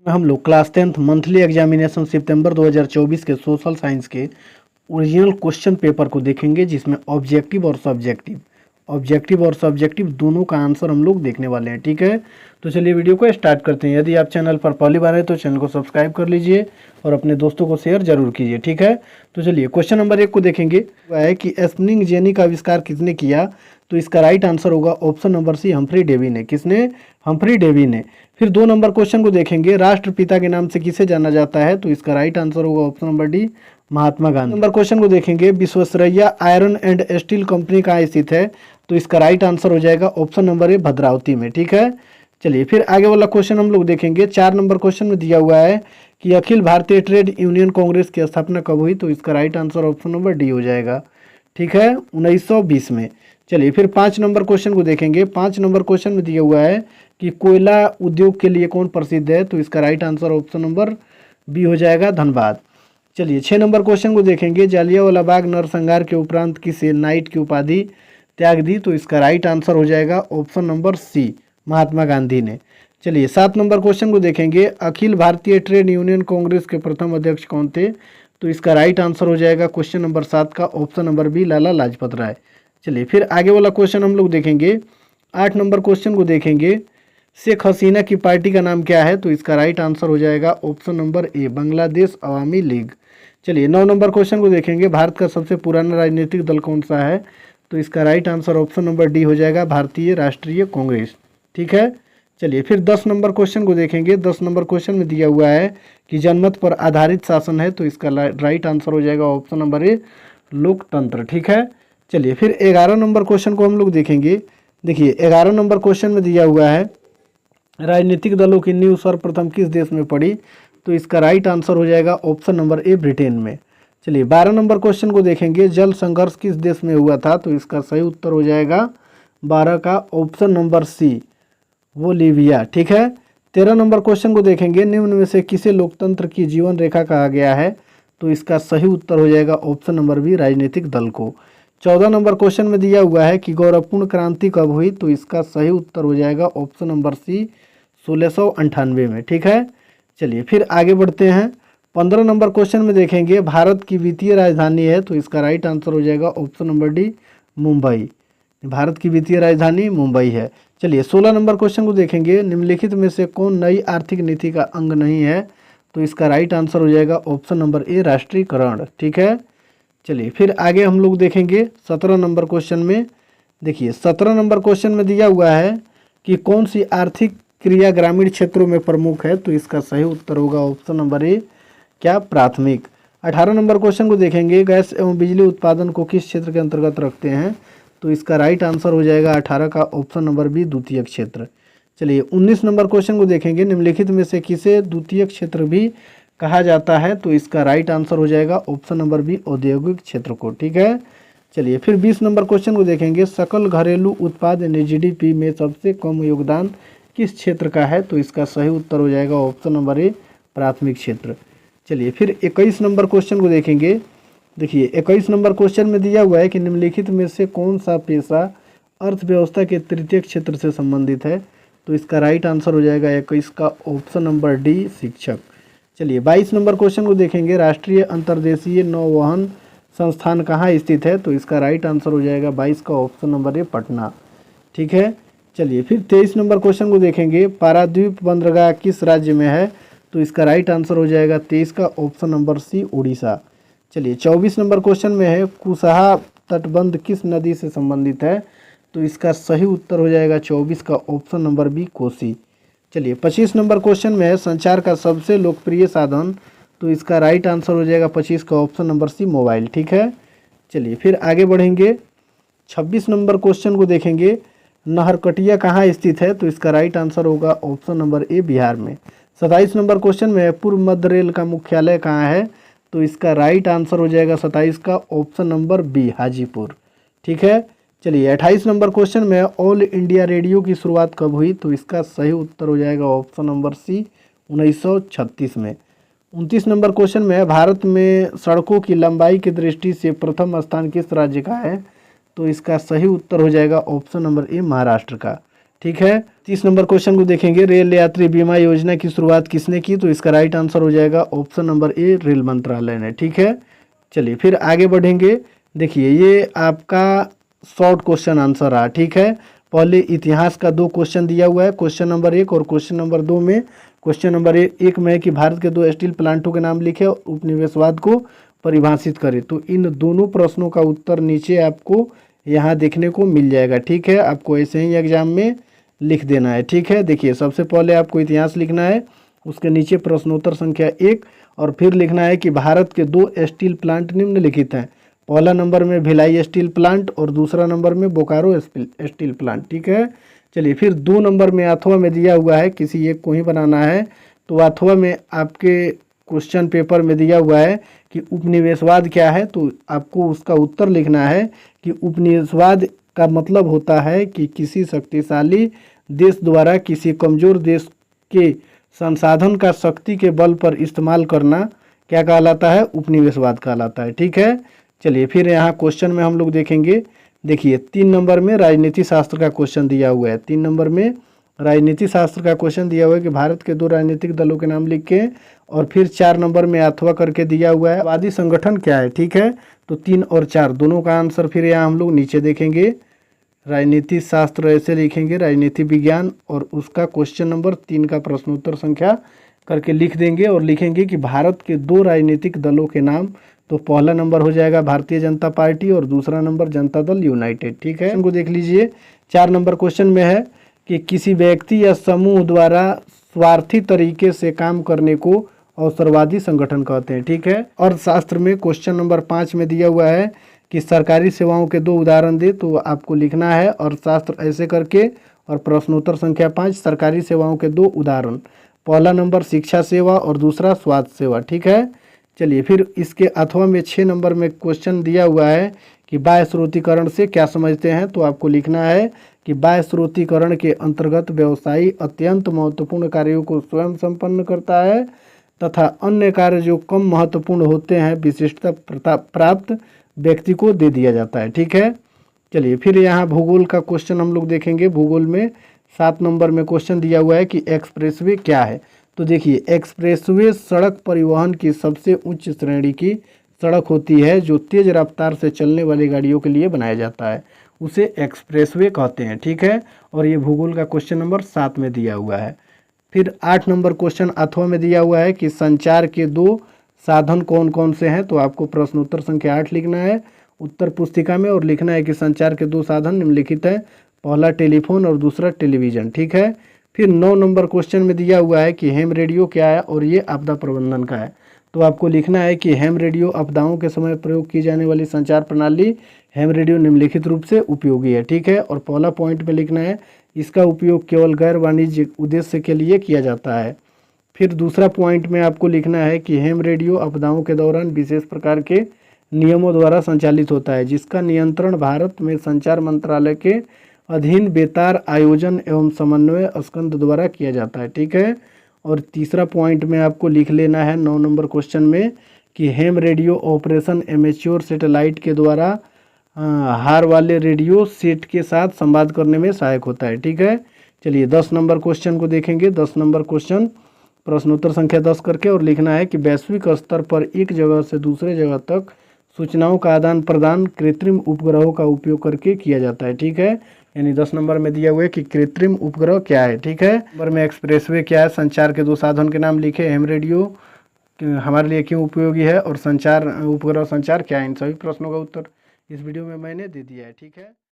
हम लोग class 10th monthly examination सितंबर 2024 के सोशल साइंस के ओरिजिनल क्वेश्चन पेपर को देखेंगे, जिसमें ऑब्जेक्टिव और सब्जेक्टिव दोनों का आंसर हम लोग देखने वाले हैं। ठीक है, तो चलिए वीडियो को स्टार्ट करते हैं। यदि आप चैनल पर पहली बार है तो चैनल को सब्सक्राइब कर लीजिए और अपने दोस्तों को शेयर जरूर कीजिए। ठीक है, तो चलिए क्वेश्चन नंबर 1 को देखेंगे। वह है कि स्पिनिंग जेनी का आविष्कार किसने किया? तो इसका राइट आंसर होगा option number C, Humphry Davy ने। किसने? हम्फ्री डेवी ने। फिर 2 नंबर क्वेश्चन को देखेंगे। राष्ट्रपिता के नाम से किसे जाना जाता है? तो इसका राइट आंसर होगा option number D, Mahatma Gandhi. Number question को देखेंगे। Visvesvaraya iron and steel company कहाँ स्थित है? तो इसका राइट आंसर हो जाएगा ऑप्शन नंबर ए, भद्रावती में। ठीक है, चलिए फिर आगे वाला क्वेश्चन हम लोग देखेंगे। 4 नंबर क्वेश्चन में दिया हुआ है कि अखिल भारतीय ट्रेड यूनियन कांग्रेस की स्थापना कब हुई? तो इसका right answer option number D हो जाएगा। ठीक है, 1920 में। चलिए फिर 5 नंबर क्वेश्चन को देखेंगे। 5 नंबर क्वेश्चन में दिया हुआ है कि कोयला उद्योग के लिए कौन प्रसिद्ध है? तो इसका right answer option number B हो जाएगा, धनबाद। चलिए 6 नंबर क्वेश्चन को देखेंगे। जालियांवाला बाग नरसंहार के उपरांत किसे नाइट की उपाधि त्याग दी? तो इसका राइट आंसर हो जाएगा ऑप्शन नंबर सी, महात्मा गांधी ने। चलिए 7 नंबर क्वेश्चन को देखेंगे। अखिल भारतीय ट्रेड यूनियन कांग्रेस के प्रथम अध्यक्ष कौन थे? तो इसका राइट आंसर हो जाएगा क्वेश्चन नंबर 7 का option number B, Lala Lajpat Rai. चलिए फिर आगे वाला क्वेश्चन हम लोग देखेंगे। 8 नंबर क्वेश्चन को देखेंगे। शेख हसीना की पार्टी का नाम क्या है? तो इसका राइट आंसर हो जाएगा option number A, Bangladesh Awami league. चलिए 9 नंबर क्वेश्चन को देखेंगे। भारत का सबसे पुराना राजनीतिक दल कौन सा है? तो इसका right answer option number D हो जाएगा, भारतीय राष्ट्रीय कांग्रेस। ठीक है, चलिए फिर 10 नंबर क्वेश्चन को देखेंगे। 10 नंबर क्वेश्चन में दिया हुआ है कि जनमत पर आधारित शासन है। तो इसका राइट आंसर हो जाएगा ऑप्शन नंबर ए, लोकतंत्र। ठीक है, चलिए फिर 11 नंबर क्वेश्चन को हम लोग देखेंगे। देखिए 11 नंबर क्वेश्चन में दिया हुआ है राजनीतिक दलों की नींव सर्वप्रथम किस देश में पड़ी? तो इसका राइट आंसर हो जाएगा ऑप्शन नंबर ए, ब्रिटेन में। चलिए 12 नंबर क्वेश्चन को देखेंगे। जल संघर्ष किस देश में हुआ था? तो इसका सही उत्तर हो जाएगा 12 का ऑप्शन नंबर सी, बोलीविया। ठीक है, 13 नंबर क्वेश्चन को देखेंगे। निम्न में से किसे लोकतंत्र की जीवन रेखा कहा गया है? तो इसका सही उत्तर हो जाएगा ऑप्शन नंबर बी, राजनीतिक दल को। 14 नंबर क्वेश्चन में दिया हुआ है कि गौरवपूर्ण क्रांति कब हुई? तो इसका सही उत्तर हो जाएगा ऑप्शन नंबर सी, 1698 में। ठीक है, चलिए फिर आगे बढ़ते हैं। 15 नंबर क्वेश्चन में देखेंगे। भारत की वित्तीय राजधानी है। तो इसका राइट आंसर हो जाएगा option number D, Mumbai. Bharat की वित्तीय राजधानी मुंबई है। चलिए 16 नंबर क्वेश्चन को देखेंगे। निम्नलिखित में से कौन नई आर्थिक नीति का अंग नहीं है? तो इसका राइट आंसर हो जाएगा ऑप्शन नंबर ए, राष्ट्रीयकरण। ठीक है, चलिए फिर आगे हम लोग देखेंगे 17 नंबर क्वेश्चन में। देखिए 17 नंबर क्वेश्चन में दिया हुआ है कि कौन सी आर्थिक क्रिया ग्रामीण क्षेत्रों में प्रमुख है? तो इसका सही उत्तर होगा ऑप्शन नंबर ए, क्या, प्राथमिक। 18 नंबर क्वेश्चन को देखेंगे। गैस एवं बिजली उत्पादन को किस क्षेत्र के अंतर्गत रखते हैं? तो इसका राइट आंसर हो जाएगा 18 का ऑप्शन नंबर बी, द्वितीय क्षेत्र। चलिए 19 नंबर क्वेश्चन को देखेंगे। निम्नलिखित में से किसे द्वितीय क्षेत्र भी कहा जाता है? तो इसका राइट आंसर हो जाएगा ऑप्शन नंबर बी, औद्योगिक क्षेत्र को। ठीक है, चलिए फिर 20 नंबर क्वेश्चन को देखेंगे। सकल घरेलू उत्पाद यानी जीडीपी में सबसे कम योगदान किस क्षेत्र का है? तो इसका सही उत्तर हो जाएगा ऑप्शन नंबर ए, प्राथमिक क्षेत्र। चलिए फिर 21 नंबर क्वेश्चन को देखेंगे। देखिए 21 नंबर क्वेश्चन में दिया हुआ है कि निम्नलिखित में से कौन सा पेशा अर्थव्यवस्था के तृतीय क्षेत्र से संबंधित है? तो इसका राइट आंसर हो जाएगा 21 का ऑप्शन नंबर डी, शिक्षक। चलिए 22 नंबर क्वेश्चन को देखेंगे। राष्ट्रीय अंतर्देशीय नौवहन संस्थान कहाँ स्थित है? तो इसका राइट आंसर हो जाएगा 22 का ऑप्शन नंबर ए, पटना। ठीक है, चलिए फिर 23 नंबर क्वेश्चन को देखेंगे। पारादीप बंदरगाह किस राज्य में है? तो इसका राइट आंसर हो जाएगा 23 का ऑप्शन नंबर सी, उड़ीसा। चलिए 24 नंबर क्वेश्चन में है कुशहा तटबंध किस नदी से संबंधित है? तो इसका सही उत्तर हो जाएगा 24 का ऑप्शन नंबर बी, कोसी। चलिए 25 नंबर क्वेश्चन में है संचार का सबसे लोकप्रिय साधन। तो इसका राइट आंसर हो जाएगा 25 का ऑप्शन नंबर सी, मोबाइल। ठीक है, चलिए फिर आगे बढ़ेंगे। 26 नंबर क्वेश्चन को देखेंगे। नहरकटिया कहाँ स्थित है? तो इसका राइट आंसर होगा ऑप्शन नंबर ए, बिहार में। 27 नंबर क्वेश्चन में है पूर्व मध्य रेल का मुख्यालय कहाँ है? तो इसका राइट आंसर हो जाएगा 27 का ऑप्शन नंबर बी, हाजीपुर। ठीक है, चलिए 28 नंबर क्वेश्चन में ऑल इंडिया रेडियो की शुरुआत कब हुई? तो इसका सही उत्तर हो जाएगा ऑप्शन नंबर सी, 1936 में। 29 नंबर क्वेश्चन में भारत में सड़कों की लंबाई की दृष्टि से प्रथम स्थान किस राज्य का है? तो इसका सही उत्तर हो जाएगा ऑप्शन नंबर ए, महाराष्ट्र का। ठीक है। 30 नंबर क्वेश्चन को देखेंगे, रेल यात्री बीमा योजना की शुरुआत किसने की? तो इसका राइट आंसर हो जाएगा ऑप्शन नंबर ए, रेल मंत्रालय ने। ठीक है, चलिए फिर आगे बढ़ेंगे। देखिए ये आपका शॉर्ट क्वेश्चन आंसर रहा। ठीक है, पहले इतिहास का 2 क्वेश्चन दिया हुआ है, क्वेश्चन नंबर 1 और क्वेश्चन नंबर 2 में। क्वेश्चन नंबर 1 में है कि भारत के 2 स्टील प्लांटों के नाम लिखे और उपनिवेशवाद को परिभाषित करें। तो इन दोनों प्रश्नों का उत्तर नीचे आपको यहाँ देखने को मिल जाएगा। ठीक है, आपको ऐसे ही एग्जाम में लिख देना है। ठीक है, देखिए सबसे पहले आपको इतिहास लिखना है, उसके नीचे प्रश्नोत्तर संख्या 1 और फिर लिखना है कि भारत के 2 स्टील प्लांट निम्नलिखित हैं। पहला नंबर में भिलाई स्टील प्लांट और दूसरा नंबर में बोकारो स्टील प्लांट। ठीक है, चलिए फिर 2 नंबर में अथवा में दिया हुआ है, किसी एक को ही बनाना है। तो अथवा में आपके क्वेश्चन पेपर में दिया हुआ है कि उपनिवेशवाद क्या है, तो आपको उसका उत्तर लिखना है कि उपनिवेशवाद का मतलब होता है कि किसी शक्तिशाली देश द्वारा किसी कमजोर देश के संसाधन का शक्ति के बल पर इस्तेमाल करना क्या कहलाता है? उपनिवेशवाद कहलाता है। ठीक है, चलिए फिर यहाँ क्वेश्चन में हम लोग देखेंगे। देखिए 3 नंबर में राजनीति शास्त्र का क्वेश्चन दिया हुआ है। 3 नंबर में राजनीति शास्त्र का क्वेश्चन दिया हुआ है कि भारत के 2 राजनीतिक दलों के नाम लिख के, और फिर 4 नंबर में अथवा करके दिया हुआ है वादी संगठन क्या है। ठीक है, तो 3 और 4 दोनों का आंसर फिर यहाँ हम लोग नीचे देखेंगे। राजनीति शास्त्र ऐसे लिखेंगे, राजनीति विज्ञान, और उसका क्वेश्चन नंबर 3 का प्रश्नोत्तर संख्या करके लिख देंगे और लिखेंगे कि भारत के 2 राजनीतिक दलों के नाम। तो पहला नंबर हो जाएगा भारतीय जनता पार्टी और दूसरा नंबर जनता दल यूनाइटेड। ठीक है, इनको देख लीजिए। 4 नंबर क्वेश्चन में है कि किसी व्यक्ति या समूह द्वारा स्वार्थी तरीके से काम करने को अवसरवादी संगठन कहते हैं। ठीक है, और शास्त्र में क्वेश्चन नंबर 5 में दिया हुआ है कि सरकारी सेवाओं के 2 उदाहरण दे, तो आपको लिखना है और शास्त्र ऐसे करके, और प्रश्नोत्तर संख्या 5 सरकारी सेवाओं के 2 उदाहरण। पहला नंबर शिक्षा सेवा और दूसरा स्वास्थ्य सेवा। ठीक है, चलिए फिर इसके अथवा में 6 नंबर में क्वेश्चन दिया हुआ है कि बाह्य स्रोतीकरण से क्या समझते हैं, तो आपको लिखना है कि बाह्य स्रोतीकरण के अंतर्गत व्यवसायी अत्यंत महत्वपूर्ण कार्यों को स्वयं संपन्न करता है तथा अन्य कार्य जो कम महत्वपूर्ण होते हैं विशिष्टता प्राप्त व्यक्ति को दे दिया जाता है। ठीक है, चलिए फिर यहाँ भूगोल का क्वेश्चन हम लोग देखेंगे। भूगोल में 7 नंबर में क्वेश्चन दिया हुआ है कि एक्सप्रेसवे क्या है। तो देखिए एक्सप्रेसवे सड़क परिवहन की सबसे उच्च श्रेणी की सड़क होती है जो तेज रफ्तार से चलने वाली गाड़ियों के लिए बनाया जाता है, उसे एक्सप्रेसवे कहते हैं। ठीक है, और ये भूगोल का क्वेश्चन नंबर 7 में दिया हुआ है। फिर 8 नंबर क्वेश्चन अथवा में दिया हुआ है कि संचार के 2 साधन कौन कौन से हैं, तो आपको प्रश्नोत्तर संख्या 8 लिखना है उत्तर पुस्तिका में, और लिखना है कि संचार के 2 साधन निम्नलिखित है, पहला टेलीफोन और दूसरा टेलीविज़न। ठीक है, फिर 9 नंबर क्वेश्चन में दिया हुआ है कि हेम रेडियो क्या है और ये आपदा प्रबंधन का है। तो आपको लिखना है कि हेम रेडियो आपदाओं के समय प्रयोग की जाने वाली संचार प्रणाली हेम रेडियो निम्नलिखित रूप से उपयोगी है। ठीक है, और पहला पॉइंट में लिखना है इसका उपयोग केवल गैर वाणिज्यिक उद्देश्य के लिए किया जाता है। फिर दूसरा पॉइंट में आपको लिखना है कि हेम रेडियो आपदाओं के दौरान विशेष प्रकार के नियमों द्वारा संचालित होता है जिसका नियंत्रण भारत में संचार मंत्रालय के अधीन बेतार आयोजन एवं समन्वय स्कंद द्वारा किया जाता है। ठीक है, और तीसरा पॉइंट में आपको लिख लेना है 9 नंबर क्वेश्चन में कि हेम रेडियो ऑपरेशन एमेच्योर सैटेलाइट के द्वारा हार वाले रेडियो सेट के साथ संवाद करने में सहायक होता है। ठीक है, चलिए 10 नंबर क्वेश्चन को देखेंगे। 10 नंबर क्वेश्चन प्रश्नोत्तर संख्या 10 करके, और लिखना है कि वैश्विक स्तर पर एक जगह से दूसरे जगह तक सूचनाओं का आदान प्रदान कृत्रिम उपग्रहों का उपयोग करके किया जाता है। ठीक है, यानी 10 नंबर में दिया हुआ है कि कृत्रिम उपग्रह क्या है। ठीक है, नंबर में एक्सप्रेसवे क्या है, संचार के 2 साधन के नाम लिखे, हेम रेडियो हमारे लिए क्यों उपयोगी है, और संचार उपग्रह संचार क्या है। इन सभी प्रश्नों का उत्तर इस वीडियो में मैंने दे दिया है। ठीक है।